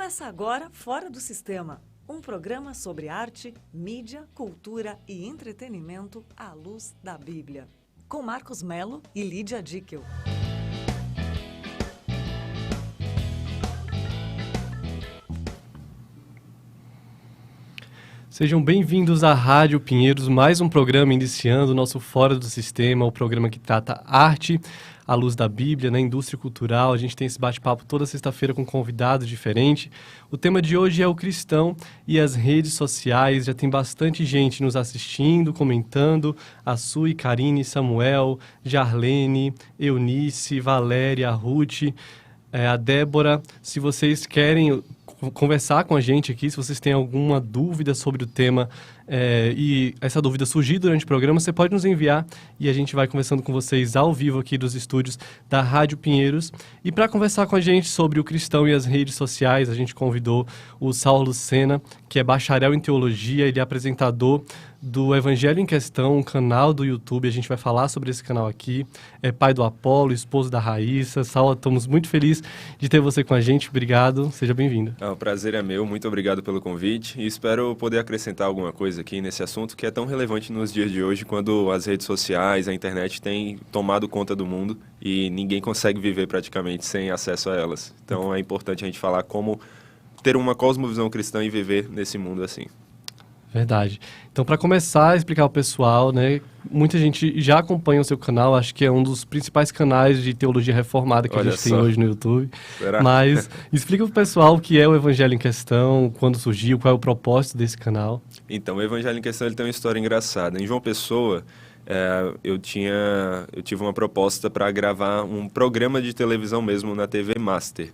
Começa agora Fora do Sistema, um programa sobre arte, mídia, cultura e entretenimento à luz da Bíblia. Com Marcos Melo e Lídia Dickel. Sejam bem-vindos à Rádio Pinheiros, mais um programa iniciando o nosso Fora do Sistema, o programa que trata arte à luz da Bíblia, na indústria cultural. A gente tem esse bate-papo toda sexta-feira com convidados diferentes. O tema de hoje é o cristão e as redes sociais. Já tem bastante gente nos assistindo, comentando. A Sui, Karine, Samuel, Jarlene, Eunice, Valéria, Ruth, a Débora. Se vocês querem conversar com a gente aqui, se vocês têm alguma dúvida sobre o tema e essa dúvida surgir durante o programa, você pode nos enviar e a gente vai conversando com vocês ao vivo aqui dos estúdios da Rádio Pinheiros. E para conversar com a gente sobre o cristão e as redes sociais, a gente convidou o Saulo Sena, que é bacharel em teologia, ele é apresentador do Evangelho em Questão, um canal do YouTube. A gente vai falar sobre esse canal aqui. É pai do Apolo, esposo da Raíssa. Saulo, estamos muito felizes de ter você com a gente. Obrigado, seja bem-vindo. O prazer é meu, muito obrigado pelo convite e espero poder acrescentar alguma coisa aqui nesse assunto que é tão relevante nos dias de hoje, quando as redes sociais, a internet têm tomado conta do mundo e ninguém consegue viver praticamente sem acesso a elas. Então é importante a gente falar como ter uma cosmovisão cristã e viver nesse mundo assim. Verdade. Então, para começar a explicar ao pessoal, né, muita gente já acompanha o seu canal, acho que é um dos principais canais de teologia reformada que a gente tem hoje no YouTube. Será? Mas explica para o pessoal o que é o Evangelho em Questão, quando surgiu, qual é o propósito desse canal. Então, o Evangelho em Questão ele tem uma história engraçada. Em João Pessoa, eu tive uma proposta para gravar um programa de televisão mesmo na TV Master.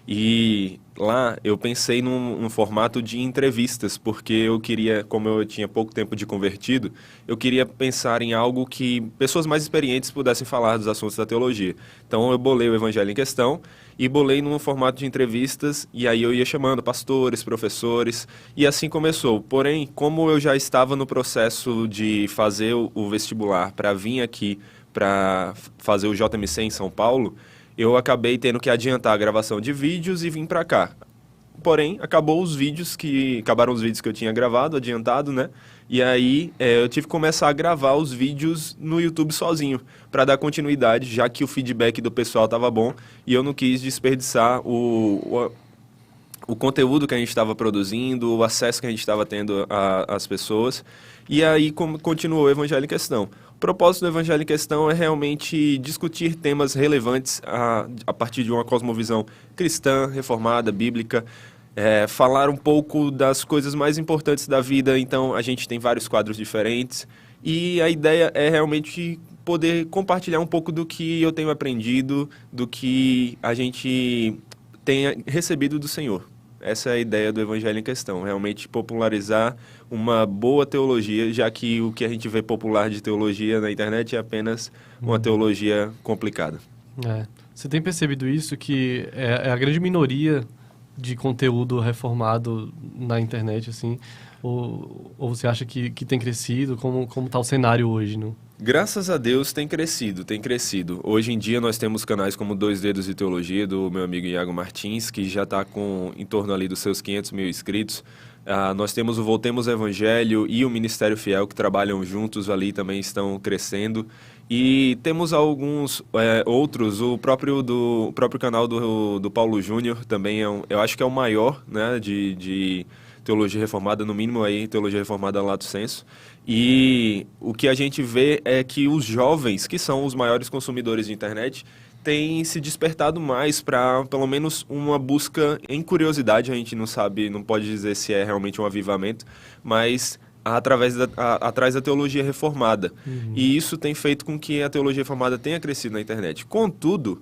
E lá eu pensei num formato de entrevistas, porque eu queria, como eu tinha pouco tempo de convertido, eu queria pensar em algo que pessoas mais experientes pudessem falar dos assuntos da teologia. Então eu bolei o Evangelho em Questão e bolei num formato de entrevistas, e aí eu ia chamando pastores, professores, e assim começou. Porém, como eu já estava no processo de fazer o vestibular para vir aqui para fazer o JMC em São Paulo, eu acabei tendo que adiantar a gravação de vídeos e vim para cá. Porém, acabaram os vídeos que eu tinha gravado, adiantado, né? E aí eu tive que começar a gravar os vídeos no YouTube sozinho, para dar continuidade, já que o feedback do pessoal estava bom e eu não quis desperdiçar o conteúdo que a gente estava produzindo, o acesso que a gente estava tendo às pessoas. E aí continuou o Evangelho em Questão. O propósito do Evangelho em Questão é realmente discutir temas relevantes a partir de uma cosmovisão cristã, reformada, bíblica, falar um pouco das coisas mais importantes da vida. Então, a gente tem vários quadros diferentes e a ideia é realmente poder compartilhar um pouco do que eu tenho aprendido, do que a gente tenha recebido do Senhor. Essa é a ideia do Evangelho em Questão, realmente popularizar uma boa teologia, já que o que a gente vê popular de teologia na internet é apenas uma teologia complicada. Você tem percebido isso, que é a grande minoria de conteúdo reformado na internet, assim, ou você acha que tem crescido? Como está o cenário hoje, não? Graças a Deus tem crescido. Hoje em dia nós temos canais como Dois Dedos de Teologia, do meu amigo Iago Martins, que já está em torno ali dos seus 500 mil inscritos. Nós temos o Voltemos ao Evangelho e o Ministério Fiel, que trabalham juntos ali, também estão crescendo. E temos alguns outros, o próprio canal do Paulo Júnior também, eu acho que é o maior, né, de teologia reformada, no mínimo aí, teologia reformada lato sensu. E o que a gente vê é que os jovens, que são os maiores consumidores de internet, têm se despertado mais para, pelo menos, uma busca em curiosidade. A gente não sabe, não pode dizer se é realmente um avivamento, mas atrás da teologia reformada. E isso tem feito com que a teologia reformada tenha crescido na internet. Contudo,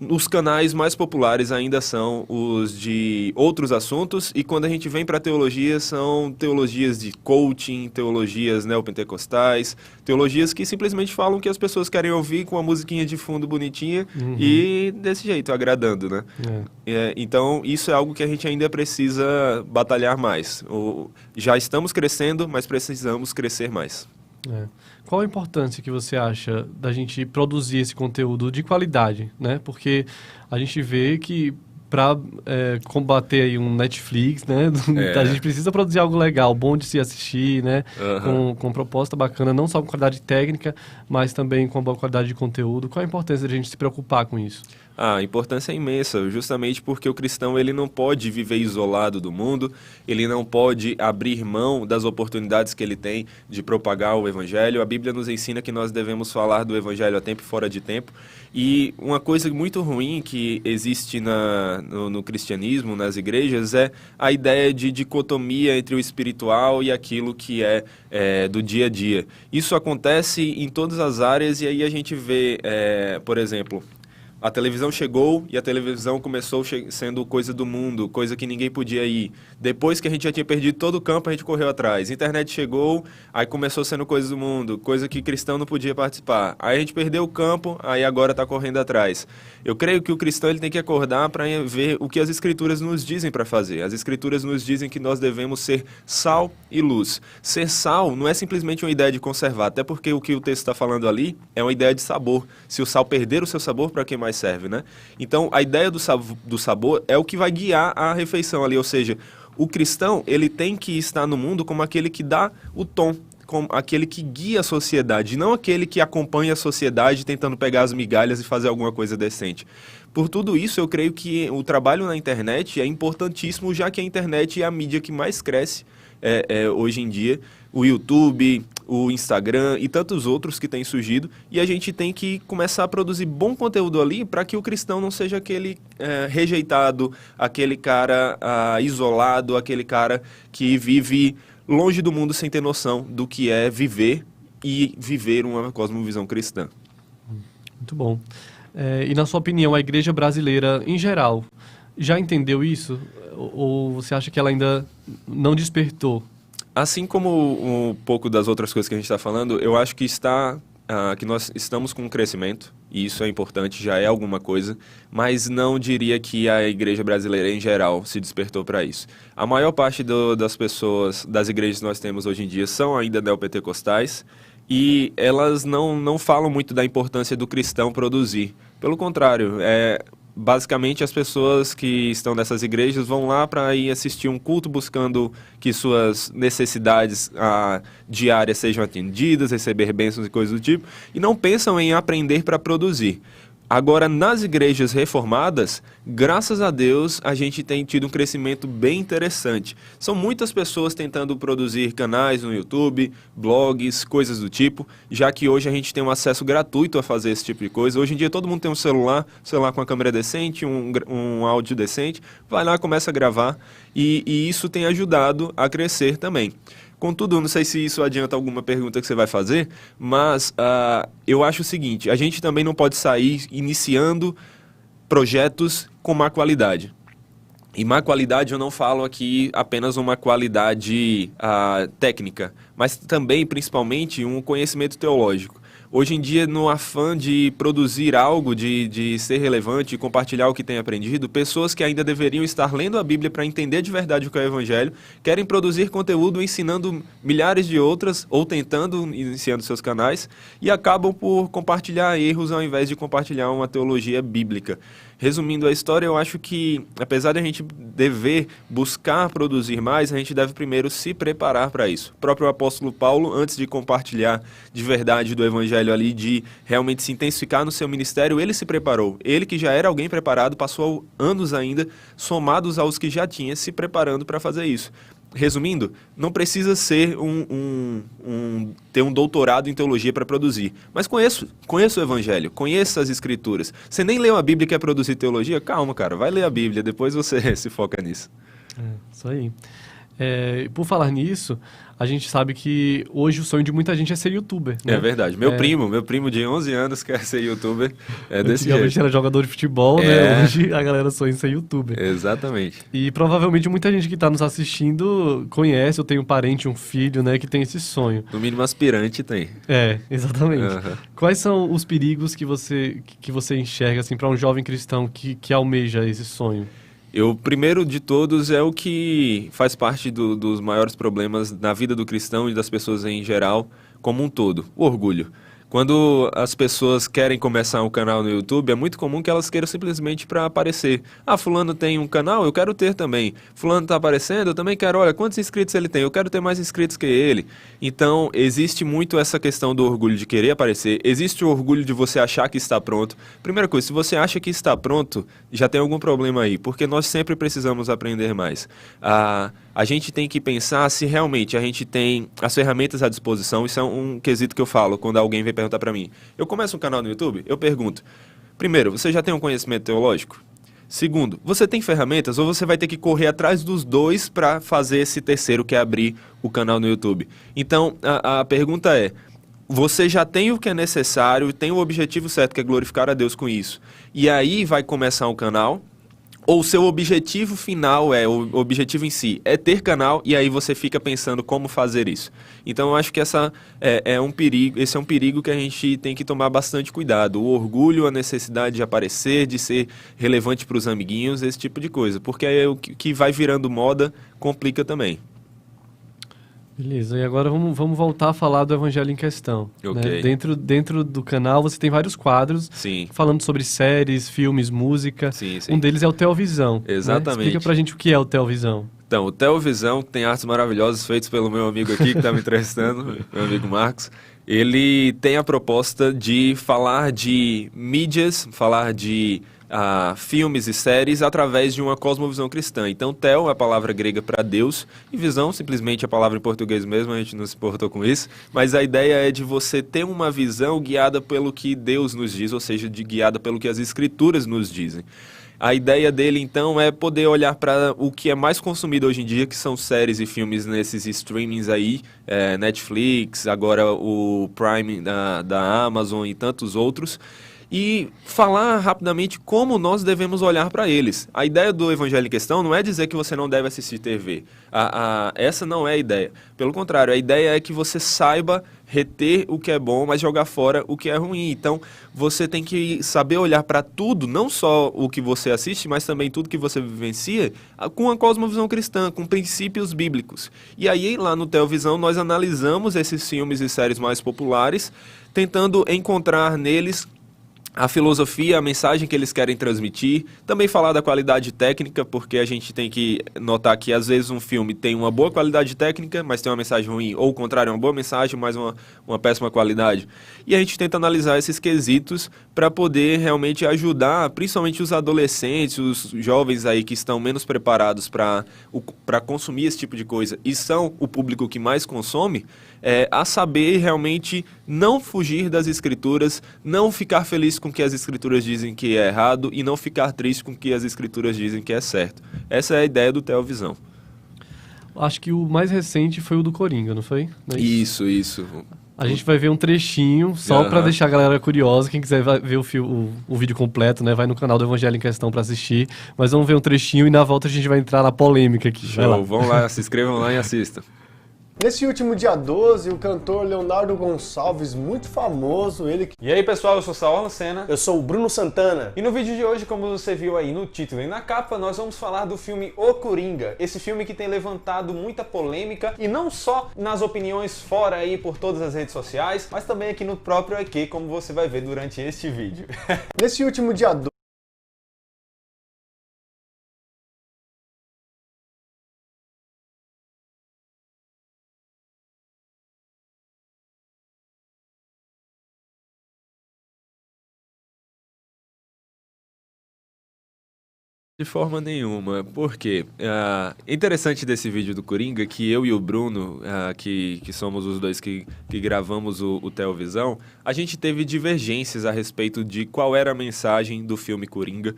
os canais mais populares ainda são os de outros assuntos, e quando a gente vem para a teologia, são teologias de coaching, teologias neopentecostais, teologias que simplesmente falam o que as pessoas querem ouvir com uma musiquinha de fundo bonitinha e desse jeito, agradando, né? Então, isso é algo que a gente ainda precisa batalhar mais. Já estamos crescendo, mas precisamos crescer mais. Qual a importância que você acha da gente produzir esse conteúdo de qualidade, né? Porque a gente vê que para combater aí um Netflix, né? A gente precisa produzir algo legal, bom de se assistir, né? Com proposta bacana, não só com qualidade técnica, mas também com boa qualidade de conteúdo. Qual a importância de a gente se preocupar com isso? A importância é imensa, justamente porque o cristão ele não pode viver isolado do mundo, ele não pode abrir mão das oportunidades que ele tem de propagar o evangelho. A Bíblia nos ensina que nós devemos falar do evangelho a tempo e fora de tempo. E uma coisa muito ruim que existe no cristianismo, nas igrejas, é a ideia de dicotomia entre o espiritual e aquilo que é do dia a dia. Isso acontece em todas as áreas e aí a gente vê, por exemplo, a televisão chegou e a televisão começou sendo coisa do mundo, coisa que ninguém podia ir. Depois que a gente já tinha perdido todo o campo, a gente correu atrás. A internet chegou, aí começou sendo coisa do mundo, coisa que cristão não podia participar. Aí a gente perdeu o campo, aí agora está correndo atrás. Eu creio que o cristão ele tem que acordar para ver o que as escrituras nos dizem para fazer. As escrituras nos dizem que nós devemos ser sal e luz. Ser sal não é simplesmente uma ideia de conservar, até porque o que o texto está falando ali é uma ideia de sabor. Se o sal perder o seu sabor, para que mais serve, né? Então, a ideia do sabor é o que vai guiar a refeição ali, ou seja, o cristão, ele tem que estar no mundo como aquele que dá o tom, como aquele que guia a sociedade, não aquele que acompanha a sociedade tentando pegar as migalhas e fazer alguma coisa decente. Por tudo isso, eu creio que o trabalho na internet é importantíssimo, já que a internet é a mídia que mais cresce hoje em dia. O YouTube, o Instagram e tantos outros que têm surgido, e a gente tem que começar a produzir bom conteúdo ali para que o cristão não seja aquele rejeitado, aquele cara isolado, aquele cara que vive longe do mundo sem ter noção do que é viver e viver uma cosmovisão cristã. Muito bom. E na sua opinião, a igreja brasileira em geral já entendeu isso? Ou você acha que ela ainda não despertou? Assim como um pouco das outras coisas que a gente está falando, eu acho que que nós estamos com um crescimento, e isso é importante, já é alguma coisa, mas não diria que a igreja brasileira em geral se despertou para isso. A maior parte das pessoas, das igrejas que nós temos hoje em dia, são ainda neopentecostais, e elas não falam muito da importância do cristão produzir. Pelo contrário, basicamente, as pessoas que estão nessas igrejas vão lá para ir assistir um culto buscando que suas necessidades diárias sejam atendidas, receber bênçãos e coisas do tipo, e não pensam em aprender para produzir. Agora, nas igrejas reformadas, graças a Deus, a gente tem tido um crescimento bem interessante. São muitas pessoas tentando produzir canais no YouTube, blogs, coisas do tipo, já que hoje a gente tem um acesso gratuito a fazer esse tipo de coisa. Hoje em dia todo mundo tem um celular com a câmera decente, um áudio decente, vai lá, começa a gravar, e isso tem ajudado a crescer também. Contudo, não sei se isso adianta alguma pergunta que você vai fazer, mas eu acho o seguinte, a gente também não pode sair iniciando projetos com má qualidade. E má qualidade eu não falo aqui apenas uma qualidade técnica, mas também, principalmente, um conhecimento teológico. Hoje em dia, no afã de produzir algo, de ser relevante e compartilhar o que tem aprendido, pessoas que ainda deveriam estar lendo a Bíblia para entender de verdade o que é o Evangelho, querem produzir conteúdo ensinando milhares de outras, ou tentando, iniciando seus canais, e acabam por compartilhar erros ao invés de compartilhar uma teologia bíblica. Resumindo a história, eu acho que, apesar de a gente dever buscar produzir mais, a gente deve primeiro se preparar para isso. O próprio apóstolo Paulo, antes de compartilhar de verdade do Evangelho ali, de realmente se intensificar no seu ministério, ele se preparou. Ele, que já era alguém preparado, passou anos ainda, somados aos que já tinha, se preparando para fazer isso. Resumindo, não precisa ser ter um doutorado em teologia para produzir, mas conheça o Evangelho, conheça as Escrituras. Você nem leu a Bíblia e quer produzir teologia? Calma, cara, vai ler a Bíblia, depois você se foca nisso. Isso aí. Por falar nisso, a gente sabe que hoje o sonho de muita gente é ser youtuber, né? É verdade. Meu primo de 11 anos quer ser youtuber. Desse jeito. Antigamente era jogador de futebol, né? Hoje a galera sonha em ser youtuber. Exatamente. E provavelmente muita gente que está nos assistindo conhece, ou tem um parente, um filho, né, que tem esse sonho. No mínimo aspirante tem. Exatamente. Uhum. Quais são os perigos que você enxerga assim, para um jovem cristão que almeja esse sonho? O primeiro de todos é o que faz parte dos maiores problemas na vida do cristão e das pessoas em geral, como um todo, o orgulho. Quando as pessoas querem começar um canal no YouTube, é muito comum que elas queiram simplesmente para aparecer. Ah, fulano tem um canal, eu quero ter também. Fulano está aparecendo, eu também quero. Olha, quantos inscritos ele tem? Eu quero ter mais inscritos que ele. Então, existe muito essa questão do orgulho de querer aparecer. Existe o orgulho de você achar que está pronto. Primeira coisa, se você acha que está pronto, já tem algum problema aí, porque nós sempre precisamos aprender mais. A gente tem que pensar se realmente a gente tem as ferramentas à disposição. Isso é um quesito que eu falo quando alguém vem perguntar para mim. Eu começo um canal no YouTube, eu pergunto. Primeiro, você já tem um conhecimento teológico? Segundo, você tem ferramentas ou você vai ter que correr atrás dos dois para fazer esse terceiro, que é abrir o canal no YouTube? Então, a pergunta é, você já tem o que é necessário, tem o objetivo certo, que é glorificar a Deus com isso. E aí vai começar um canal, ou o seu objetivo final o objetivo em si é ter canal, e aí você fica pensando como fazer isso. Então eu acho que esse é um perigo que a gente tem que tomar bastante cuidado. O orgulho, a necessidade de aparecer, de ser relevante para os amiguinhos, esse tipo de coisa. Porque aí o que vai virando moda complica também. Beleza, e agora vamos voltar a falar do Evangelho em Questão. Ok. Né? Dentro do canal você tem vários quadros. Sim. Falando sobre séries, filmes, música. Sim, sim. Um deles é o Teovisão. Exatamente. Né? Explica pra gente o que é o Teovisão. Então, o Teovisão tem artes maravilhosas feitas pelo meu amigo aqui, que está me entrevistando, meu amigo Marcos. Ele tem a proposta de falar de mídias, falar de filmes e séries através de uma cosmovisão cristã. Então, Theo é a palavra grega para Deus e visão, simplesmente a palavra em português mesmo, a gente não se importou com isso. Mas a ideia é de você ter uma visão guiada pelo que Deus nos diz, ou seja, guiada pelo que as Escrituras nos dizem. A ideia dele, então, é poder olhar para o que é mais consumido hoje em dia, que são séries e filmes nesses streamings aí, Netflix, agora o Prime da Amazon e tantos outros, e falar rapidamente como nós devemos olhar para eles. A ideia do Evangelho em Questão não é dizer que você não deve assistir TV. Essa não é a ideia. Pelo contrário, a ideia é que você saiba reter o que é bom, mas jogar fora o que é ruim. Então, você tem que saber olhar para tudo, não só o que você assiste, mas também tudo que você vivencia, com a cosmovisão cristã, com princípios bíblicos. E aí, lá no Teovisão, nós analisamos esses filmes e séries mais populares, tentando encontrar neles a filosofia, a mensagem que eles querem transmitir, também falar da qualidade técnica, porque a gente tem que notar que às vezes um filme tem uma boa qualidade técnica, mas tem uma mensagem ruim, ou o contrário, uma boa mensagem, mas uma péssima qualidade. E a gente tenta analisar esses quesitos para poder realmente ajudar, principalmente os adolescentes, os jovens aí que estão menos preparados para consumir esse tipo de coisa, e são o público que mais consome, a saber realmente não fugir das escrituras, não ficar feliz com o que as escrituras dizem que é errado e não ficar triste com o que as escrituras dizem que é certo. Essa é a ideia do Teovisão. Acho que o mais recente foi o do Coringa, não foi? Não é isso. A gente vai ver um trechinho, só para deixar a galera curiosa. Quem quiser ver o vídeo completo, né, vai no canal do Evangelho em Questão para assistir. Mas vamos ver um trechinho e na volta a gente vai entrar na polêmica aqui. Vai lá. Vão lá, se inscrevam lá e assistam. Nesse último dia 12, o cantor Leonardo Gonçalves, muito famoso, ele... E aí pessoal, eu sou Saulo Lucena. Eu sou o Bruno Santana. E no vídeo de hoje, como você viu aí no título e na capa, nós vamos falar do filme O Coringa. Esse filme que tem levantado muita polêmica, e não só nas opiniões fora aí por todas as redes sociais, mas também aqui no próprio EQ, como você vai ver durante este vídeo. Nesse último dia 12, De forma nenhuma, porque interessante desse vídeo do Coringa que eu e o Bruno, que somos os dois que gravamos o Teovisão, a gente teve divergências a respeito de qual era a mensagem do filme Coringa,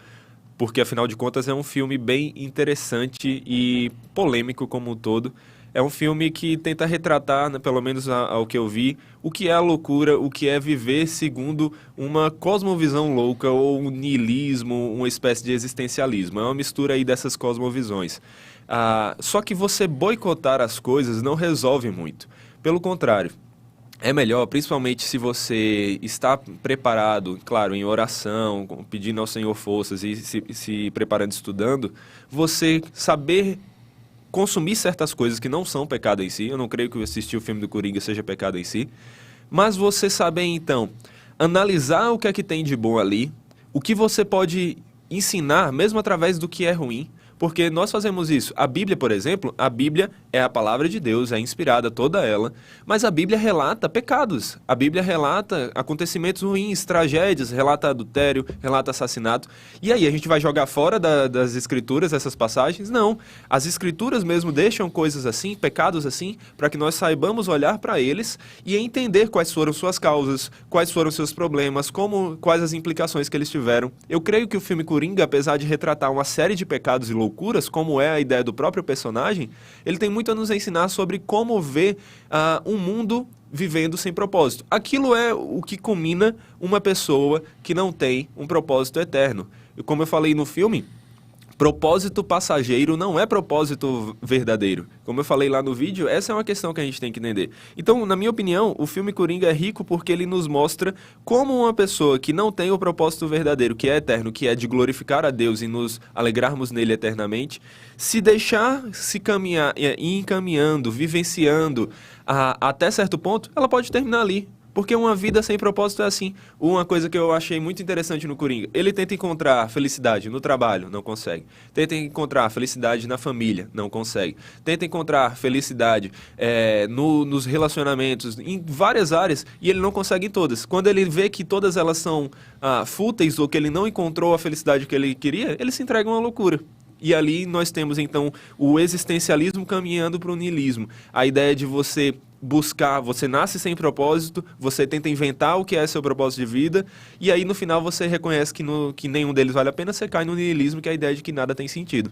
porque afinal de contas é um filme bem interessante e polêmico como um todo. É um filme que tenta retratar, né, pelo menos ao que eu vi, o que é a loucura, o que é viver segundo uma cosmovisão louca ou um niilismo, uma espécie de existencialismo. É uma mistura aí dessas cosmovisões. Só que você boicotar as coisas não resolve muito. Pelo contrário, é melhor, principalmente se você está preparado, claro, em oração, pedindo ao Senhor forças e se preparando, estudando, você saber consumir certas coisas que não são pecado em si. Eu não creio que assistir o filme do Coringa seja pecado em si, mas você saber, então, analisar o que é que tem de bom ali, o que você pode ensinar, mesmo através do que é ruim, porque nós fazemos isso. A Bíblia, por exemplo, a Bíblia é a palavra de Deus, é inspirada toda ela, mas a Bíblia relata pecados. A Bíblia relata acontecimentos ruins, tragédias, relata adultério, relata assassinato. E aí, a gente vai jogar fora das Escrituras essas passagens? Não. As Escrituras mesmo deixam coisas assim, pecados assim, para que nós saibamos olhar para eles e entender quais foram suas causas, quais foram seus problemas, quais as implicações que eles tiveram. Eu creio que o filme Coringa, apesar de retratar uma série de pecados e loucuras, como é a ideia do próprio personagem, ele tem muito a nos ensinar sobre como ver um mundo vivendo sem propósito. Aquilo é o que culmina uma pessoa que não tem um propósito eterno. E como eu falei no filme, propósito passageiro não é propósito verdadeiro. Como eu falei lá no vídeo, essa é uma questão que a gente tem que entender. Então, na minha opinião, o filme Coringa é rico porque ele nos mostra como uma pessoa que não tem o propósito verdadeiro, que é eterno, que é de glorificar a Deus e nos alegrarmos nele eternamente, se deixar se caminhar, ir encaminhando, vivenciando até certo ponto, ela pode terminar ali. Porque uma vida sem propósito é assim. Uma coisa que eu achei muito interessante no Coringa, ele tenta encontrar felicidade no trabalho, não consegue. Tenta encontrar felicidade na família, não consegue. Tenta encontrar felicidade nos relacionamentos, em várias áreas, e ele não consegue em todas. Quando ele vê que todas elas são fúteis ou que ele não encontrou a felicidade que ele queria, ele se entrega a uma loucura. E ali nós temos, então, o existencialismo caminhando para o niilismo. A ideia de você buscar, você nasce sem propósito, você tenta inventar o que é seu propósito de vida, e aí no final você reconhece que nenhum deles vale a pena, você cai no niilismo, que é a ideia de que nada tem sentido.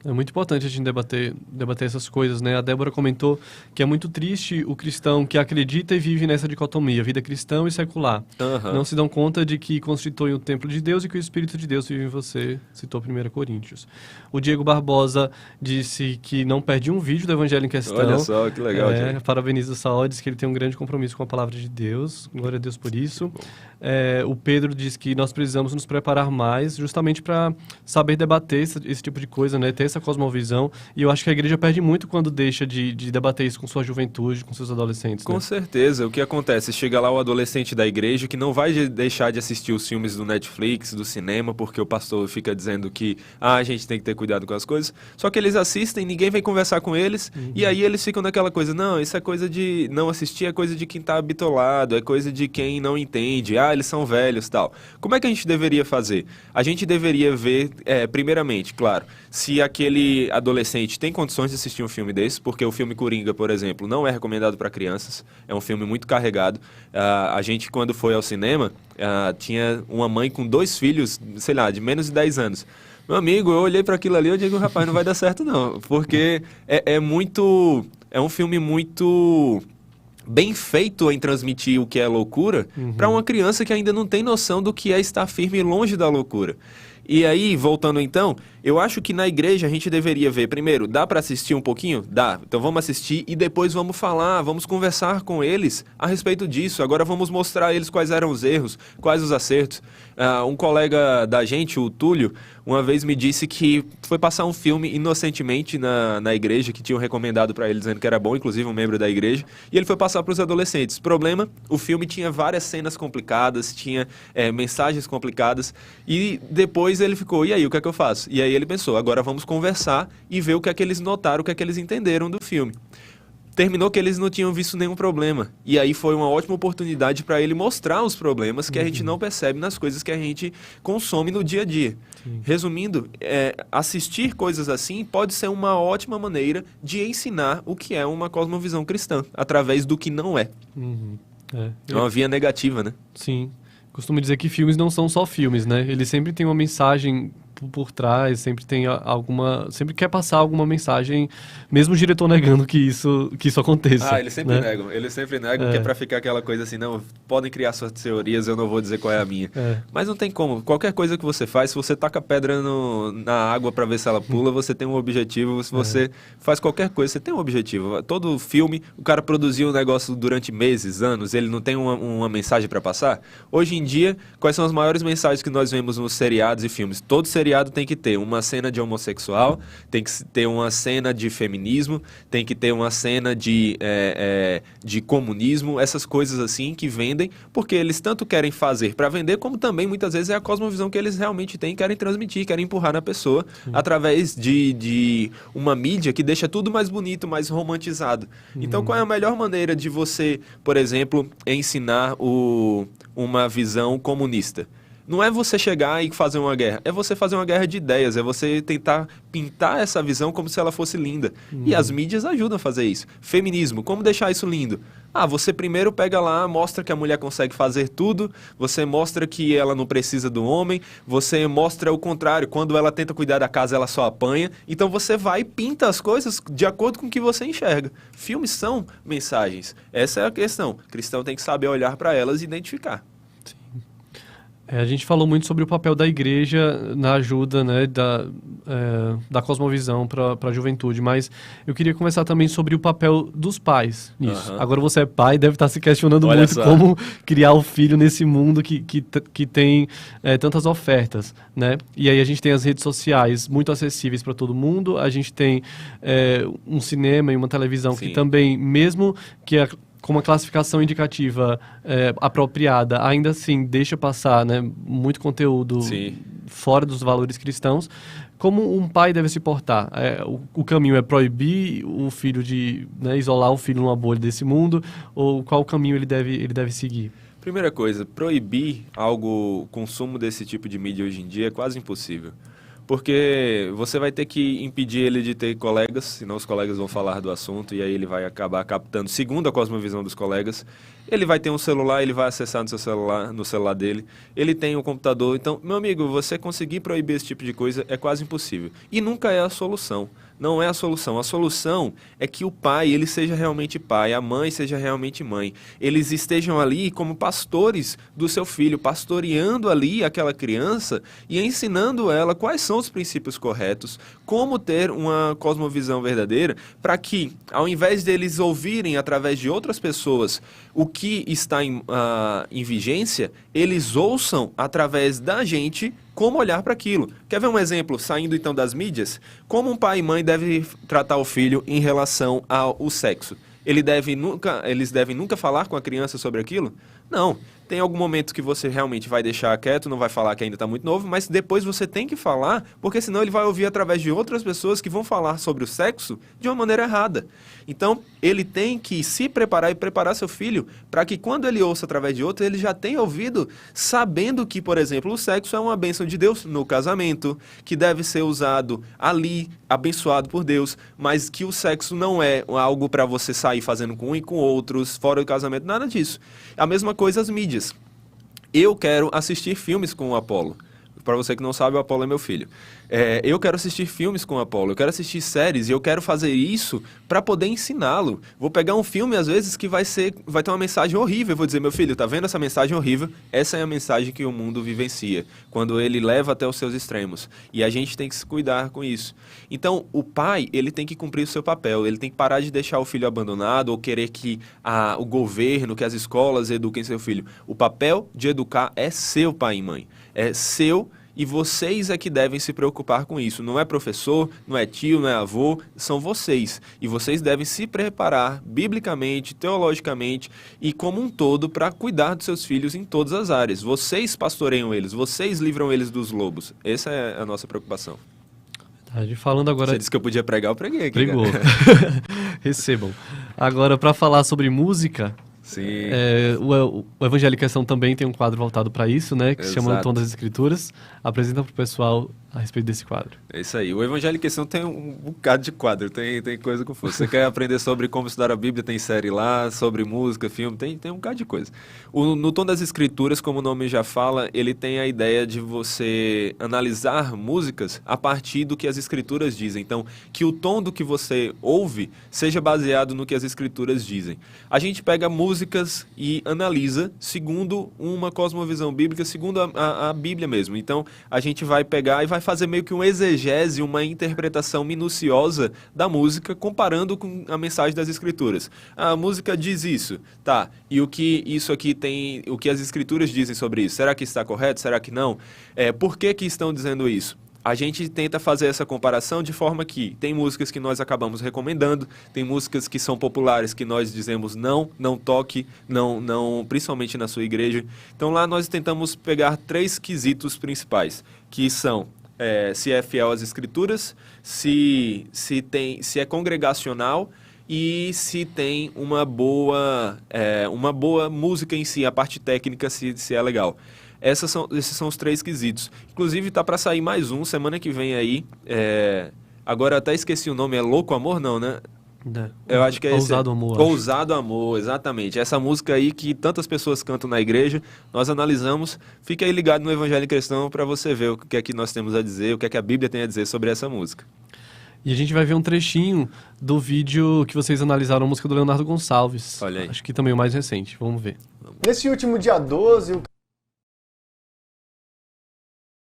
É muito importante a gente debater essas coisas, né? A Débora comentou que é muito triste o cristão que acredita e vive nessa dicotomia, vida cristã e secular. Uhum. Não se dão conta de que constituem o templo de Deus e que o Espírito de Deus vive em você, citou 1 Coríntios. O Diego Barbosa disse que não perde um vídeo do Evangelho em Questão. Olha só, que legal, Diego. Parabeniza o Saul, diz que ele tem um grande compromisso com a palavra de Deus. Glória a Deus por isso. O Pedro diz que nós precisamos nos preparar mais justamente para saber debater esse tipo de coisa, né? Ter essa cosmovisão, e eu acho que a igreja perde muito quando deixa de debater isso com sua juventude, com seus adolescentes. Com certeza. O que acontece? Chega lá o adolescente da igreja que não vai deixar de assistir os filmes do Netflix, do cinema, porque o pastor fica dizendo que a gente tem que ter cuidado com as coisas, só que eles assistem, ninguém vem conversar com eles, e aí eles ficam naquela coisa, não, isso é coisa de não assistir, é coisa de quem tá bitolado, é coisa de quem não entende, eles são velhos, tal. Como é que a gente deveria fazer? A gente deveria ver, primeiramente, claro, se aquele adolescente tem condições de assistir um filme desse, porque o filme Coringa, por exemplo, não é recomendado para crianças, é um filme muito carregado. A gente, quando foi ao cinema, tinha uma mãe com 2 filhos, sei lá, de menos de 10 anos. Meu amigo, eu olhei para aquilo ali e eu digo, rapaz, não vai dar certo não, porque é um filme muito bem feito em transmitir o que é loucura para uma criança que ainda não tem noção do que é estar firme longe da loucura. E aí, voltando então, eu acho que na igreja a gente deveria ver, primeiro, dá para assistir um pouquinho? Dá. Então vamos assistir e depois vamos falar, vamos conversar com eles a respeito disso. Agora vamos mostrar a eles quais eram os erros, quais os acertos. Um colega da gente, o Túlio, uma vez me disse que foi passar um filme inocentemente na igreja, que tinham recomendado para ele, dizendo que era bom, inclusive um membro da igreja, e ele foi passar para os adolescentes. Problema, o filme tinha várias cenas complicadas, tinha mensagens complicadas, e depois ele ficou, e aí, o que é que eu faço? E aí ele pensou, agora vamos conversar e ver o que é que eles notaram, o que é que eles entenderam do filme. Terminou que eles não tinham visto nenhum problema. E aí foi uma ótima oportunidade para ele mostrar os problemas que a gente não percebe nas coisas que a gente consome no dia a dia. Sim. Resumindo, assistir coisas assim pode ser uma ótima maneira de ensinar o que é uma cosmovisão cristã, através do que não é. É uma via negativa, né? Sim. Costumo dizer que filmes não são só filmes, né? Eles sempre têm uma mensagem por trás, sempre tem sempre quer passar alguma mensagem, mesmo o diretor negando que isso aconteça. Eles sempre negam, que é pra ficar aquela coisa assim, não, podem criar suas teorias, eu não vou dizer qual é a minha. Mas não tem como, qualquer coisa que você faz, se você taca pedra na água pra ver se ela pula, você tem um objetivo, se você faz qualquer coisa, você tem um objetivo. Todo filme, o cara produziu um negócio durante meses, anos, ele não tem uma mensagem pra passar. Hoje em dia, quais são as maiores mensagens que nós vemos nos seriados e filmes? Todos seriados seriado tem que ter uma cena de homossexual, tem que ter uma cena de feminismo, tem que ter uma cena de comunismo, essas coisas assim que vendem, porque eles tanto querem fazer para vender, como também muitas vezes é a cosmovisão que eles realmente têm, querem transmitir, querem empurrar na pessoa através de uma mídia que deixa tudo mais bonito, mais romantizado. Então, qual é a melhor maneira de você, por exemplo, ensinar uma visão comunista? Não é você chegar e fazer uma guerra, é você fazer uma guerra de ideias, é você tentar pintar essa visão como se ela fosse linda. E as mídias ajudam a fazer isso. Feminismo, como deixar isso lindo? Você primeiro pega lá, mostra que a mulher consegue fazer tudo, você mostra que ela não precisa do homem, você mostra o contrário, quando ela tenta cuidar da casa ela só apanha, então você vai e pinta as coisas de acordo com o que você enxerga. Filmes são mensagens, essa é a questão, o cristão tem que saber olhar para elas e identificar. A gente falou muito sobre o papel da igreja na ajuda, né, da cosmovisão para a juventude, mas eu queria conversar também sobre o papel dos pais nisso. Agora você é pai, deve estar se questionando muito como criar o filho nesse mundo que tem tantas ofertas, né? E aí a gente tem as redes sociais muito acessíveis para todo mundo, a gente tem um cinema e uma televisão que também, mesmo que com uma classificação indicativa apropriada, ainda assim deixa passar, né, muito conteúdo fora dos valores cristãos. Como um pai deve se portar? O caminho é proibir o filho isolar o filho numa bolha desse mundo? Ou qual caminho ele deve seguir? Primeira coisa, proibir o consumo desse tipo de mídia hoje em dia é quase impossível. Porque você vai ter que impedir ele de ter colegas, senão os colegas vão falar do assunto e aí ele vai acabar captando, segundo a cosmovisão dos colegas. Ele vai ter um celular, ele vai acessar no celular dele, ele tem um computador. Então, meu amigo, você conseguir proibir esse tipo de coisa é quase impossível. E nunca é a solução. Não é a solução. A solução é que o pai, ele seja realmente pai, a mãe seja realmente mãe. Eles estejam ali como pastores do seu filho, pastoreando ali aquela criança e ensinando ela quais são os princípios corretos, como ter uma cosmovisão verdadeira, para que, ao invés deles ouvirem através de outras pessoas o que está em vigência, eles ouçam através da gente como olhar para aquilo. Quer ver um exemplo, saindo então das mídias? Como um pai e mãe devem tratar o filho em relação ao sexo? Eles devem nunca falar com a criança sobre aquilo? Não. Tem algum momento que você realmente vai deixar quieto, não vai falar que ainda está muito novo, mas depois você tem que falar, porque senão ele vai ouvir através de outras pessoas que vão falar sobre o sexo de uma maneira errada. Então, ele tem que se preparar e preparar seu filho para que quando ele ouça através de outro, ele já tenha ouvido sabendo que, por exemplo, o sexo é uma bênção de Deus no casamento, que deve ser usado ali, abençoado por Deus, mas que o sexo não é algo para você sair fazendo com um e com outros, fora do casamento, nada disso. A mesma coisa as mídias. Eu quero assistir filmes com o Apolo. Para você que não sabe, o Apolo é meu filho. Eu quero assistir filmes com o Apolo, eu quero assistir séries e eu quero fazer isso para poder ensiná-lo. Vou pegar um filme, às vezes, que vai ter uma mensagem horrível. Eu vou dizer, meu filho, tá vendo essa mensagem horrível? Essa é a mensagem que o mundo vivencia, quando ele leva até os seus extremos. E a gente tem que se cuidar com isso. Então, o pai, ele tem que cumprir o seu papel, ele tem que parar de deixar o filho abandonado ou querer que o governo, que as escolas eduquem seu filho. O papel de educar é seu, pai e mãe. É seu. E vocês é que devem se preocupar com isso. Não é professor, não é tio, não é avô, são vocês. E vocês devem se preparar biblicamente, teologicamente e como um todo para cuidar dos seus filhos em todas as áreas. Vocês pastoreiam eles, vocês livram eles dos lobos. Essa é a nossa preocupação. Falando agora... Você disse que eu podia pregar, eu preguei aqui. Pregou. Recebam. Agora, para falar sobre música... Sim. O Evangelicação também tem um quadro voltado para isso, né? Que se chama O Tom das Escrituras. Apresenta para o pessoal a respeito desse quadro. É isso aí. O Evangelicação tem um bocado de quadro, tem coisa com força. Você quer aprender sobre como estudar a Bíblia, tem série lá, sobre música, filme, tem um bocado de coisa. No Tom das Escrituras, como o nome já fala, ele tem a ideia de você analisar músicas a partir do que as Escrituras dizem. Então, que o tom do que você ouve seja baseado no que as Escrituras dizem. A gente pega músicas e analisa segundo uma cosmovisão bíblica, segundo a Bíblia mesmo. Então, a gente vai pegar e vai fazer meio que um exegese, uma interpretação minuciosa da música, comparando com a mensagem das Escrituras. A música diz isso, tá? E o que isso aqui tem, o que as Escrituras dizem sobre isso? Será que está correto? Será que não? Por que estão dizendo isso? a gente tenta fazer essa comparação de forma que tem músicas que nós acabamos recomendando, tem músicas que são populares que nós dizemos não toque, não, principalmente na sua igreja. Então lá nós tentamos pegar 3 quesitos principais, que são se é fiel às escrituras, se é congregacional e se tem uma boa música em si, a parte técnica se é legal. Esses são os 3 quesitos. Inclusive, tá para sair mais um, semana que vem aí. Agora eu até esqueci o nome, é Louco Amor, não, né? Eu acho que é Ousado Amor. Ousado Amor, exatamente. Essa música aí que tantas pessoas cantam na igreja, nós analisamos. Fica aí ligado no Evangelho Cristão para você ver o que é que nós temos a dizer, o que é que a Bíblia tem a dizer sobre essa música. E a gente vai ver um trechinho do vídeo que vocês analisaram, a música do Leonardo Gonçalves. Olha aí. Acho que também o mais recente, vamos ver. Nesse último dia 12, o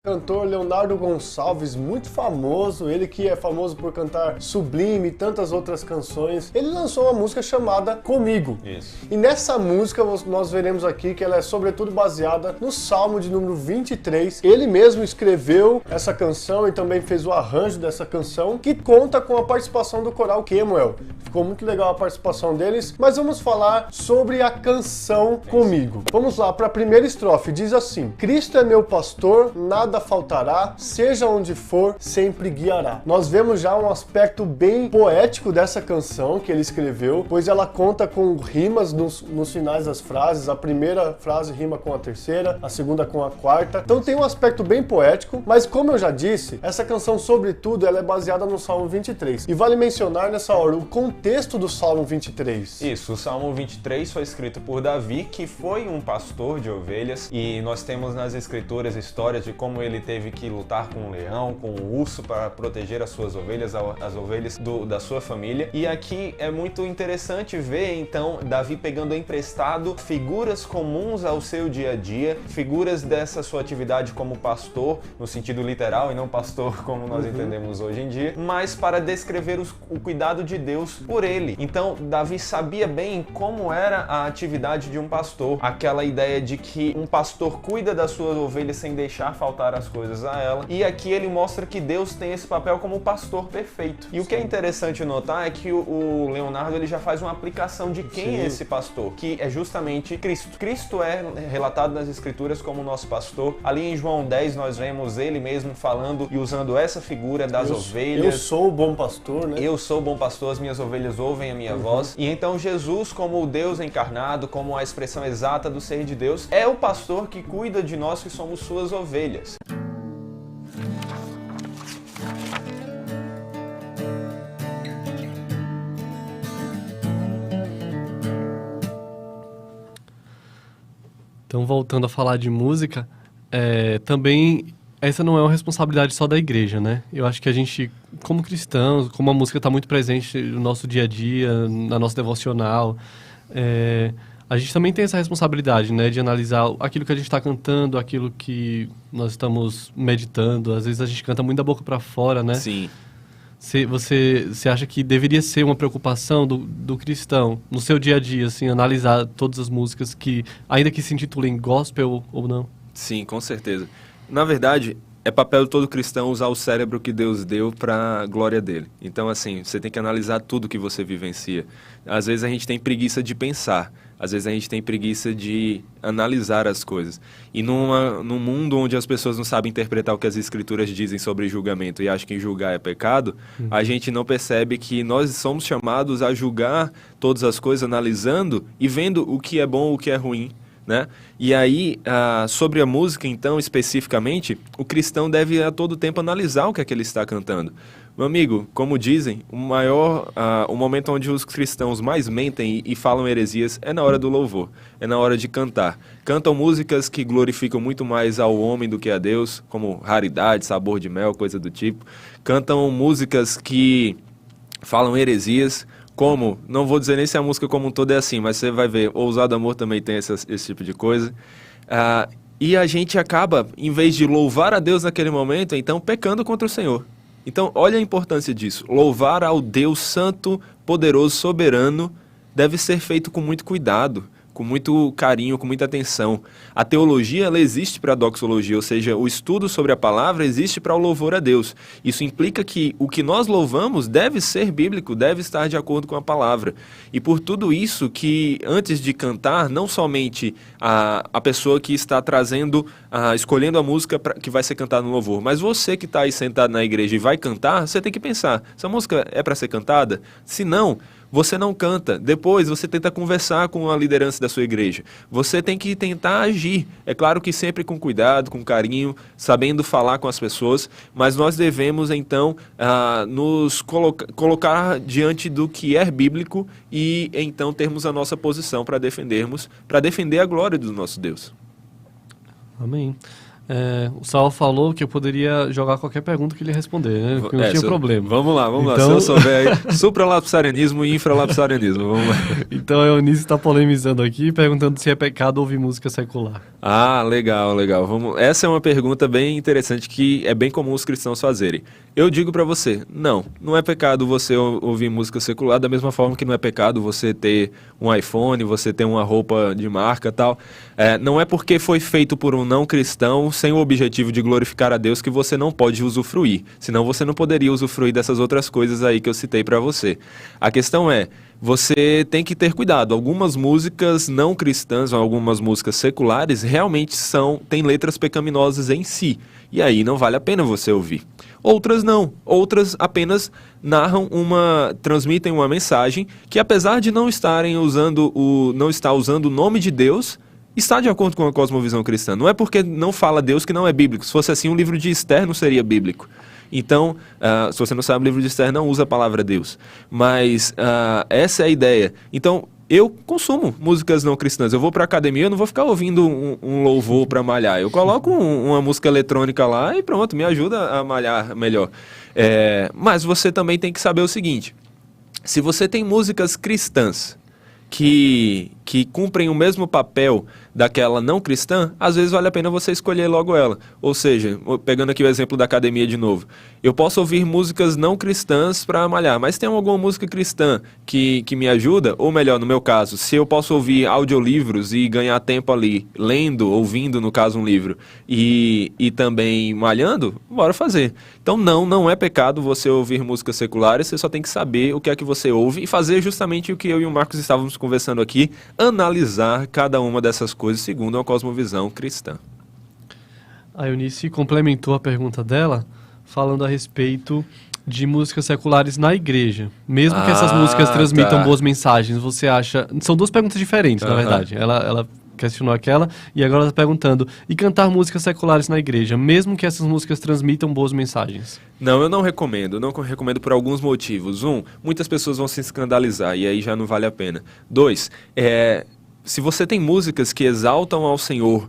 cantor Leonardo Gonçalves, muito famoso, ele que é famoso por cantar Sublime e tantas outras canções, ele lançou uma música chamada Comigo. Isso. E nessa música nós veremos aqui que ela é sobretudo baseada no Salmo de número 23. Ele mesmo escreveu essa canção e também fez o arranjo dessa canção, que conta com a participação do coral Kemuel. Ficou muito legal a participação deles, mas vamos falar sobre a canção Comigo. Vamos lá, para a primeira estrofe, diz assim: Cristo é meu pastor, nada faltará, seja onde for, sempre guiará. Nós vemos já um aspecto bem poético dessa canção que ele escreveu, pois ela conta com rimas nos finais das frases. A primeira frase rima com a terceira, a segunda com a quarta. Então tem um aspecto bem poético, mas como eu já disse, essa canção, sobretudo, ela é baseada no Salmo 23. E vale mencionar nessa hora o contexto do Salmo 23. Isso, o Salmo 23 foi escrito por Davi, que foi um pastor de ovelhas, e nós temos nas escrituras histórias de como ele teve que lutar com um leão, com um urso para proteger as suas ovelhas, as ovelhas da sua família. E aqui é muito interessante ver, então, Davi pegando emprestado figuras comuns ao seu dia a dia, figuras dessa sua atividade como pastor, no sentido literal e não pastor como nós entendemos hoje em dia, mas para descrever o cuidado de Deus por ele. Então, Davi sabia bem como era a atividade de um pastor, aquela ideia de que um pastor cuida das suas ovelhas sem deixar faltar as coisas a ela, e aqui ele mostra que Deus tem esse papel como pastor perfeito. E o que é interessante notar é que o Leonardo ele já faz uma aplicação de quem é esse pastor, que é justamente Cristo. Cristo é relatado nas escrituras como nosso pastor. Ali em João 10 nós vemos ele mesmo falando e usando essa figura das ovelhas. Eu sou o bom pastor, né? Eu sou o bom pastor, as minhas ovelhas ouvem a minha voz. E então Jesus, como o Deus encarnado, como a expressão exata do ser de Deus, é o pastor que cuida de nós que somos suas ovelhas. Então, voltando a falar de música, também essa não é uma responsabilidade só da igreja, né? Eu acho que a gente, como cristãos, como a música está muito presente no nosso dia a dia, na nossa devocional, a gente também tem essa responsabilidade, né? De analisar aquilo que a gente está cantando, aquilo que nós estamos meditando. Às vezes a gente canta muito da boca para fora, né? Sim. Você acha que deveria ser uma preocupação do cristão, no seu dia a dia, assim, analisar todas as músicas que, ainda que se intitulem gospel ou não? Sim, com certeza. Na verdade, é papel de todo cristão usar o cérebro que Deus deu para a glória dele. Então, assim, você tem que analisar tudo que você vivencia. Às vezes a gente tem preguiça de pensar. Às vezes a gente tem preguiça de analisar as coisas. E num mundo onde as pessoas não sabem interpretar o que as escrituras dizem sobre julgamento e acham que julgar é pecado, a gente não percebe que nós somos chamados a julgar todas as coisas, analisando e vendo o que é bom, o que é ruim, né? E aí, sobre a música, então, especificamente, o cristão deve a todo tempo analisar o que é que ele está cantando. Meu amigo, como dizem, o momento onde os cristãos mais mentem e falam heresias é na hora do louvor, é na hora de cantar. Cantam músicas que glorificam muito mais ao homem do que a Deus, como Raridade, Sabor de Mel, coisa do tipo. Cantam músicas que falam heresias, como, não vou dizer nem se a música como um todo é assim, mas você vai ver, Ousado Amor também tem esse tipo de coisa. E a gente acaba, em vez de louvar a Deus naquele momento, então pecando contra o Senhor. Então, olha a importância disso. Louvar ao Deus santo, poderoso, soberano, deve ser feito com muito cuidado, com muito carinho, com muita atenção. A teologia, ela existe para a doxologia, ou seja, o estudo sobre a palavra existe para o louvor a Deus. Isso implica que o que nós louvamos deve ser bíblico, deve estar de acordo com a palavra. E por tudo isso que antes de cantar, não somente a pessoa que está trazendo, escolhendo a música que vai ser cantada no louvor, mas você que está aí sentado na igreja e vai cantar, você tem que pensar, essa música é para ser cantada? Se não, você não canta. Depois você tenta conversar com a liderança da sua igreja. Você tem que tentar agir. É claro que sempre com cuidado, com carinho, sabendo falar com as pessoas, mas nós devemos então nos colocar diante do que é bíblico e então termos a nossa posição para defender a glória do nosso Deus. Amém. O Saul falou que eu poderia jogar qualquer pergunta que ele responder, né? Que não tinha problema. Vamos lá. Então... Se eu souber aí, supralapsarianismo e infralapsarianismo, vamos lá. Então a Eunice está polemizando aqui, perguntando se é pecado ouvir música secular. Legal. Essa é uma pergunta bem interessante que é bem comum os cristãos fazerem. Eu digo para você, não é pecado você ouvir música secular, da mesma forma que não é pecado você ter um iPhone, você ter uma roupa de marca e tal. Não é porque foi feito por um não cristão sem o objetivo de glorificar a Deus que você não pode usufruir. Senão você não poderia usufruir dessas outras coisas aí que eu citei para você. A questão é, você tem que ter cuidado. Algumas músicas não cristãs, ou algumas músicas seculares, realmente têm letras pecaminosas em si. E aí não vale a pena você ouvir. Outras não. Outras apenas transmitem uma mensagem que, apesar de não estar usando o nome de Deus, está de acordo com a cosmovisão cristã. Não é porque não fala Deus que não é bíblico. Se fosse assim, o livro de Esther não seria bíblico. Então, se você não sabe, o livro de Esther não usa a palavra Deus. Mas essa é a ideia. Então, eu consumo músicas não cristãs. Eu vou para academia, eu não vou ficar ouvindo um louvor para malhar. Eu coloco uma música eletrônica lá e pronto, me ajuda a malhar melhor. Mas você também tem que saber o seguinte. Se você tem músicas cristãs que cumprem o mesmo papel daquela não cristã, às vezes vale a pena você escolher logo ela. Ou seja, pegando aqui o exemplo da academia de novo, eu posso ouvir músicas não cristãs para malhar, mas tem alguma música cristã que me ajuda? Ou melhor, no meu caso, se eu posso ouvir audiolivros e ganhar tempo ali, ouvindo, no caso, um livro, e também malhando, bora fazer. Então não é pecado você ouvir músicas seculares, você só tem que saber o que é que você ouve e fazer justamente o que eu e o Marcos estávamos conversando aqui, analisar cada uma dessas coisas segundo uma cosmovisão cristã. A Eunice complementou a pergunta dela falando a respeito de músicas seculares na igreja. Mesmo que essas músicas transmitam boas mensagens, você acha... São duas perguntas diferentes, na verdade. Ela questionou aquela e agora está perguntando, e cantar músicas seculares na igreja, mesmo que essas músicas transmitam boas mensagens? Não, eu não recomendo. Não recomendo por alguns motivos. Muitas pessoas vão se escandalizar e aí já não vale a pena. 2, se você tem músicas que exaltam ao Senhor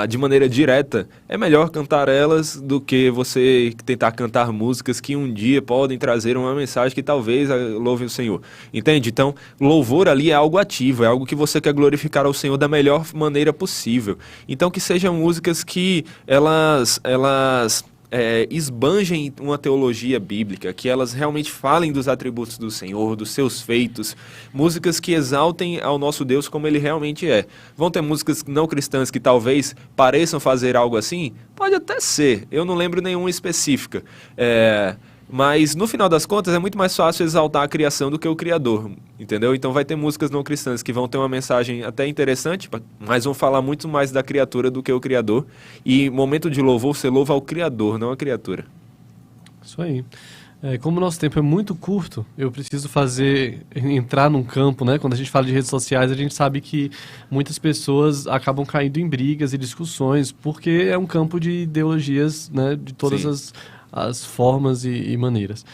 de maneira direta, é melhor cantar elas do que você tentar cantar músicas que um dia podem trazer uma mensagem que talvez louve o Senhor. Entende? Então, louvor ali é algo ativo, é algo que você quer glorificar ao Senhor da melhor maneira possível. Então, que sejam músicas que elas esbanjem uma teologia bíblica, que elas realmente falem dos atributos do Senhor, dos seus feitos, músicas que exaltem ao nosso Deus como Ele realmente é. Vão ter músicas não cristãs que talvez pareçam fazer algo assim? Pode até ser, eu não lembro nenhuma específica. Mas, no final das contas, é muito mais fácil exaltar a criação do que o Criador, entendeu? Então vai ter músicas não cristãs que vão ter uma mensagem até interessante, mas vão falar muito mais da criatura do que o Criador. E, momento de louvor, você louva ao Criador, não a criatura. Isso aí. Como o nosso tempo é muito curto, eu preciso entrar num campo, né? Quando a gente fala de redes sociais, a gente sabe que muitas pessoas acabam caindo em brigas e discussões, porque é um campo de ideologias, né? De todas as formas e maneiras.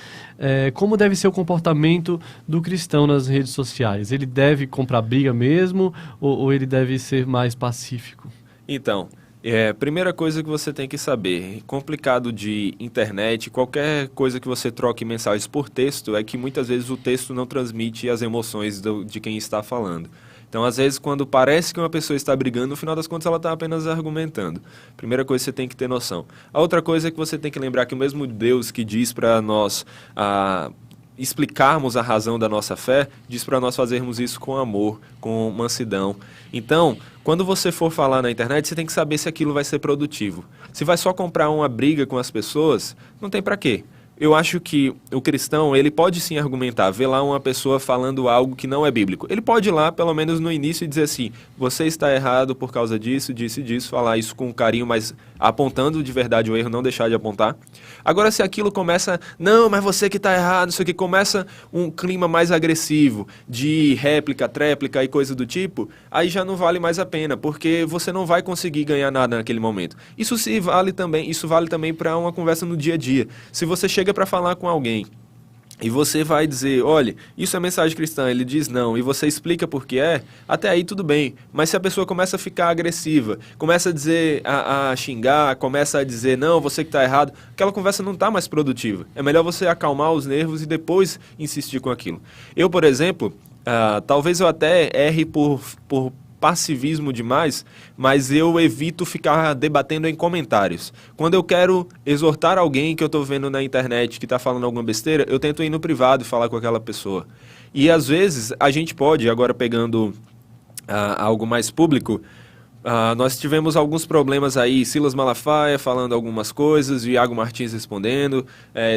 Como deve ser o comportamento do cristão nas redes sociais? Ele deve comprar briga mesmo ou ele deve ser mais pacífico? Então, primeira coisa que você tem que saber, complicado de internet, qualquer coisa que você troque mensagens por texto, é que muitas vezes o texto não transmite as emoções de quem está falando. Então, às vezes, quando parece que uma pessoa está brigando, no final das contas ela está apenas argumentando. Primeira coisa que você tem que ter noção. A outra coisa é que você tem que lembrar que o mesmo Deus que diz para nós explicarmos a razão da nossa fé, diz para nós fazermos isso com amor, com mansidão. Então, quando você for falar na internet, você tem que saber se aquilo vai ser produtivo. Se vai só comprar uma briga com as pessoas, não tem para quê. Eu acho que o cristão, ele pode sim argumentar, ver lá uma pessoa falando algo que não é bíblico. Ele pode ir lá, pelo menos no início, e dizer assim, você está errado por causa disso, disso e disso, falar isso com carinho, mas apontando de verdade o erro, não deixar de apontar. Agora, se aquilo começa, não, mas você que está errado, isso aqui começa um clima mais agressivo, de réplica, tréplica e coisa do tipo, aí já não vale mais a pena, porque você não vai conseguir ganhar nada naquele momento. Isso vale também para uma conversa no dia a dia. Se você chega para falar com alguém e você vai dizer, olha, isso é mensagem cristã, ele diz não, e você explica por que é, até aí tudo bem. Mas se a pessoa começa a ficar agressiva, começa a dizer, a xingar, começa a dizer, não, você que está errado, aquela conversa não está mais produtiva. É melhor você acalmar os nervos e depois insistir com aquilo. Eu, por exemplo, talvez eu até erre por passivismo demais, mas eu evito ficar debatendo em comentários. Quando eu quero exortar alguém que eu estou vendo na internet que está falando alguma besteira, eu tento ir no privado e falar com aquela pessoa. E às vezes a gente pode, agora pegando algo mais público, nós tivemos alguns problemas aí, Silas Malafaia falando algumas coisas, Iago Martins respondendo,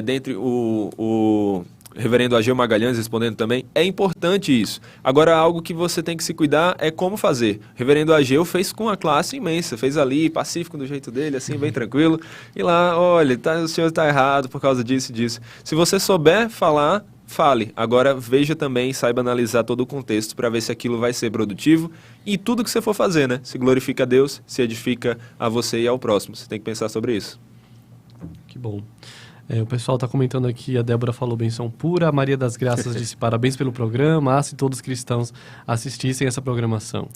dentre o Reverendo Ageu Magalhães respondendo também. É importante isso. Agora, algo que você tem que se cuidar é como fazer. Reverendo Ageu fez com uma classe imensa, fez ali, pacífico do jeito dele, assim, bem tranquilo. E lá, olha, o senhor está errado por causa disso e disso. Se você souber falar, fale. Agora, veja também, saiba analisar todo o contexto para ver se aquilo vai ser produtivo. E tudo que você for fazer, né? Se glorifica a Deus, se edifica a você e ao próximo. Você tem que pensar sobre isso. Que bom. O pessoal está comentando aqui, a Débora falou benção pura, a Maria das Graças disse parabéns pelo programa, se todos os cristãos assistissem essa programação.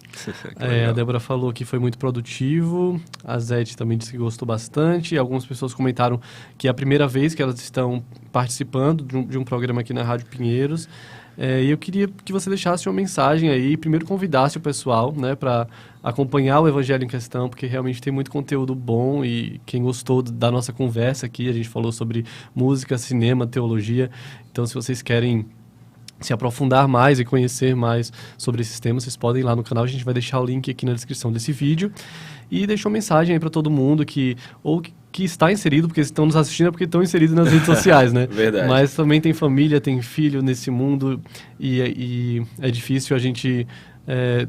A Débora falou que foi muito produtivo, a Zete também disse que gostou bastante, algumas pessoas comentaram que é a primeira vez que elas estão participando de um programa aqui na Rádio Pinheiros. E eu queria que você deixasse uma mensagem aí, primeiro convidasse o pessoal, né, para acompanhar o Evangelho em Questão, porque realmente tem muito conteúdo bom e quem gostou da nossa conversa aqui, a gente falou sobre música, cinema, teologia, então se vocês querem se aprofundar mais e conhecer mais sobre esses temas, vocês podem ir lá no canal, a gente vai deixar o link aqui na descrição desse vídeo e deixar uma mensagem aí para todo mundo que está inserido, porque estão nos assistindo é porque estão inseridos nas redes sociais, né? Verdade. Mas também tem família, tem filho nesse mundo e é difícil a gente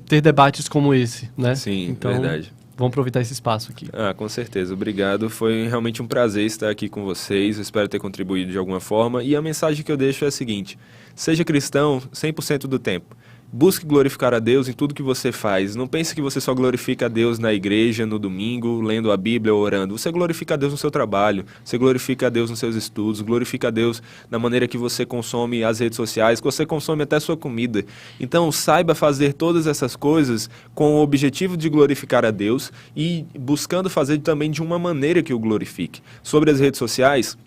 ter debates como esse, né? Sim, então, verdade. Vamos aproveitar esse espaço aqui. Com certeza. Obrigado. Foi realmente um prazer estar aqui com vocês. Eu espero ter contribuído de alguma forma. E a mensagem que eu deixo é a seguinte: seja cristão 100% do tempo. Busque glorificar a Deus em tudo que você faz. Não pense que você só glorifica a Deus na igreja, no domingo, lendo a Bíblia ou orando. Você glorifica a Deus no seu trabalho, você glorifica a Deus nos seus estudos, glorifica a Deus na maneira que você consome as redes sociais, que você consome até sua comida. Então, saiba fazer todas essas coisas com o objetivo de glorificar a Deus e buscando fazer também de uma maneira que o glorifique. Sobre as redes sociais,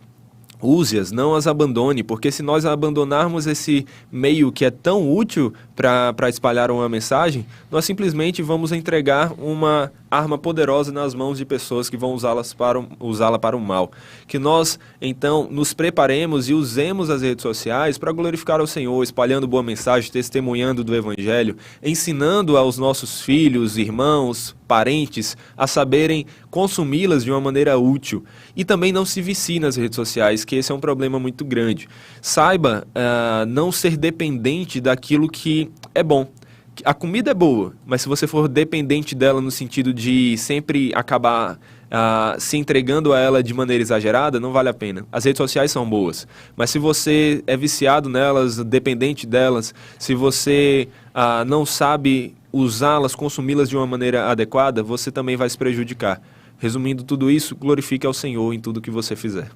use-as, não as abandone, porque se nós abandonarmos esse meio que é tão útil para espalhar uma mensagem, nós simplesmente vamos entregar uma arma poderosa nas mãos de pessoas que vão usá-la para o mal. Que nós, então, nos preparemos e usemos as redes sociais para glorificar ao Senhor, espalhando boa mensagem, testemunhando do Evangelho, ensinando aos nossos filhos, irmãos, parentes a saberem consumi-las de uma maneira útil. E também não se vicie nas redes sociais, que esse é um problema muito grande. Saiba não ser dependente daquilo que é bom. A comida é boa, mas se você for dependente dela no sentido de sempre acabar se entregando a ela de maneira exagerada, não vale a pena. As redes sociais são boas, mas se você é viciado nelas, dependente delas, se você não sabe usá-las, consumi-las de uma maneira adequada, você também vai se prejudicar. Resumindo tudo isso, glorifique ao Senhor em tudo que você fizer.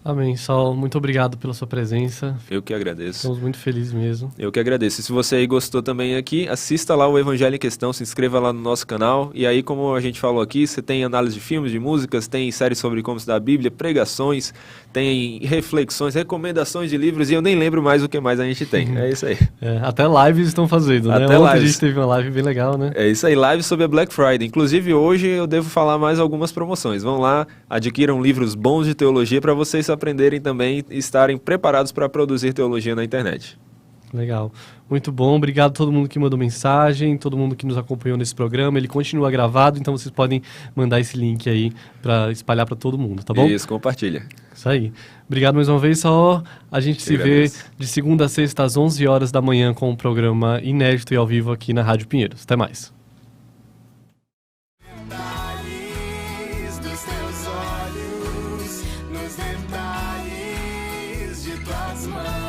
Amém, Sol. Muito obrigado pela sua presença. Eu que agradeço. Estamos muito felizes mesmo. Eu que agradeço. E se você aí gostou também aqui, assista lá o Evangelho em Questão, se inscreva lá no nosso canal. E aí, como a gente falou aqui, você tem análise de filmes, de músicas, tem séries sobre como estudar a Bíblia, pregações, tem reflexões, recomendações de livros, e eu nem lembro mais o que mais a gente tem. É isso aí. Até lives estão fazendo, né? Até Ontem a gente teve uma live bem legal, né? É isso aí, live sobre a Black Friday. Inclusive, hoje eu devo falar mais algumas promoções. Vão lá, adquiram livros bons de teologia para vocês aprenderem também e estarem preparados para produzir teologia na internet. Legal. Muito bom. Obrigado a todo mundo que mandou mensagem, todo mundo que nos acompanhou nesse programa. Ele continua gravado, então vocês podem mandar esse link aí para espalhar para todo mundo, tá bom? Isso, compartilha. Isso aí. Obrigado mais uma vez, Saó. A gente se vê de segunda a sexta às 11 horas da manhã com um programa inédito e ao vivo aqui na Rádio Pinheiros. Até mais. Detalhes dos teus olhos, nos detalhes de tuas mãos.